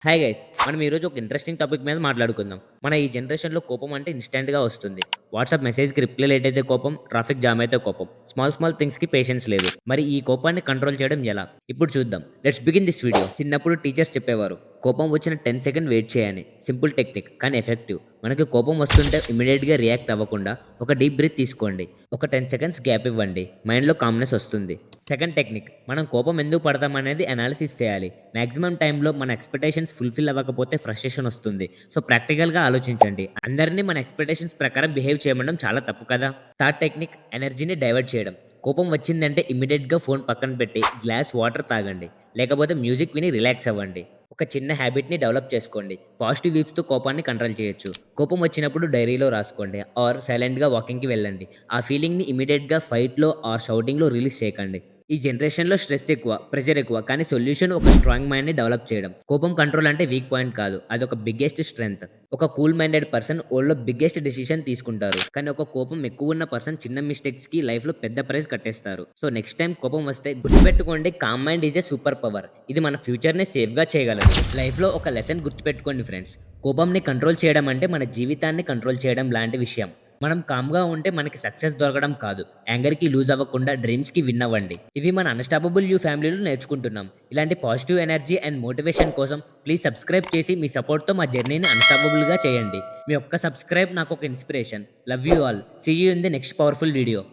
Hi guys, మనం ఈరోజు ఒక ఇంట్రెస్టింగ్ టాపిక్ మీద మాట్లాడుకుందాం. మన ఈ జనరేషన్లో కోపం అంటే ఇన్స్టెంట్గా వస్తుంది. వాట్సాప్ మెసేజ్కి రిప్లై లేట్ అయితే కోపం, ట్రాఫిక్ జామ్ అయితే కోపం, స్మాల్ స్మాల్ థింగ్స్కి పేషెన్స్ లేదు. మరి ఈ కోపాన్ని కంట్రోల్ చేయడం ఎలా? ఇప్పుడు చూద్దాం. Let's begin this video. చిన్నప్పుడు టీచర్స్ చెప్పేవారు, కోపం వచ్చిన 10 సెకండ్ వెయిట్ చేయని. సింపుల్ టెక్నిక్ కానీ ఎఫెక్టివ్. మనకి కోపం వస్తుంటే ఇమీడియట్గా రియాక్ట్ అవ్వకుండా ఒక డీప్ బ్రీత్ తీసుకోండి. ఒక 10 సెకండ్స్ గ్యాప్ ఇవ్వండి. మైండ్లో కామ్నెస్ వస్తుంది. సెకండ్ టెక్నిక్, మనం కోపం ఎందుకు పడతాం అనేది అనాలిసిస్ చేయాలి. మ్యాక్సిమం టైంలో మన ఎక్స్పెక్టేషన్స్ ఫుల్ఫిల్ అవ్వకపోతే ఫ్రస్ట్రేషన్ వస్తుంది. సో ప్రాక్టికల్గా ఆలోచించండి. అందరినీ మన ఎక్స్పెక్టేషన్స్ ప్రకారం బిహేవ్ చేయడం చాలా తప్పు కదా. థర్డ్ టెక్నిక్, ఎనర్జీని డైవర్ట్ చేయడం. కోపం వచ్చిందంటే ఇమీడియట్గా ఫోన్ పక్కన పెట్టి గ్లాస్ వాటర్ తాగండి, లేకపోతే మ్యూజిక్ విని రిలాక్స్ అవ్వండి. ఒక చిన్న హ్యాబిట్ని డెవలప్ చేసుకోండి. పాజిటివ్ వీప్స్తో కోపాన్ని కంట్రోల్ చేయొచ్చు. కోపం వచ్చినప్పుడు డైరీలో రాసుకోండి ఆర్ సైలెంట్గా వాకింగ్కి వెళ్ళండి. ఆ ఫీలింగ్ని ఇమీడియట్గా ఫైట్లో ఆర్ షౌటింగ్లో రిలీజ్ చేయకండి. ఈ జనరేషన్లో స్ట్రెస్ ఎక్కువ, ప్రెషర్ ఎక్కువ, కానీ సొల్యూషన్ ఒక స్ట్రాంగ్ మైండ్ని డెవలప్ చేయడం. కోపం కంట్రోల్ అంటే వీక్ పాయింట్ కాదు, అది ఒక బిగ్గెస్ట్ స్ట్రెంగ్త్. ఒక కూల్ మైండెడ్ పర్సన్ ఓల్డ్లో బిగ్గెస్ట్ డెసిషన్ తీసుకుంటారు, కానీ ఒక కోపం ఎక్కువ ఉన్న పర్సన్ చిన్న మిస్టేక్స్కి లైఫ్లో పెద్ద ప్రైజ్ కట్టేస్తారు. సో నెక్స్ట్ టైం కోపం వస్తే గుర్తుపెట్టుకోండి, calm mind is a super power. ఇది మన ఫ్యూచర్ని సేఫ్గా చేయగలదు. లైఫ్లో ఒక లెసన్ గుర్తుపెట్టుకోండి ఫ్రెండ్స్, కోపంని కంట్రోల్ చేయడం అంటే మన జీవితాన్ని కంట్రోల్ చేయడం లాంటి విషయం. మనం కామ్గా ఉంటే మనకి సక్సెస్ దొరకడం కాదు, యాంగర్కి లూజ్ అవ్వకుండా డ్రీమ్స్కి విన్ అవ్వండి. ఇవి మన అన్స్టాపబుల్ యూ ఫ్యామిలీలో నేర్చుకుంటున్నాం. ఇలాంటి పాజిటివ్ ఎనర్జీ అండ్ మోటివేషన్ కోసం ప్లీజ్ సబ్స్క్రైబ్ చేసి మీ సపోర్ట్తో మా జర్నీని అన్స్టాపబుల్గా చేయండి. మీ ఒక్క సబ్స్క్రైబ్ నాకు ఒక inspiration. Love you all. See you in the next powerful video.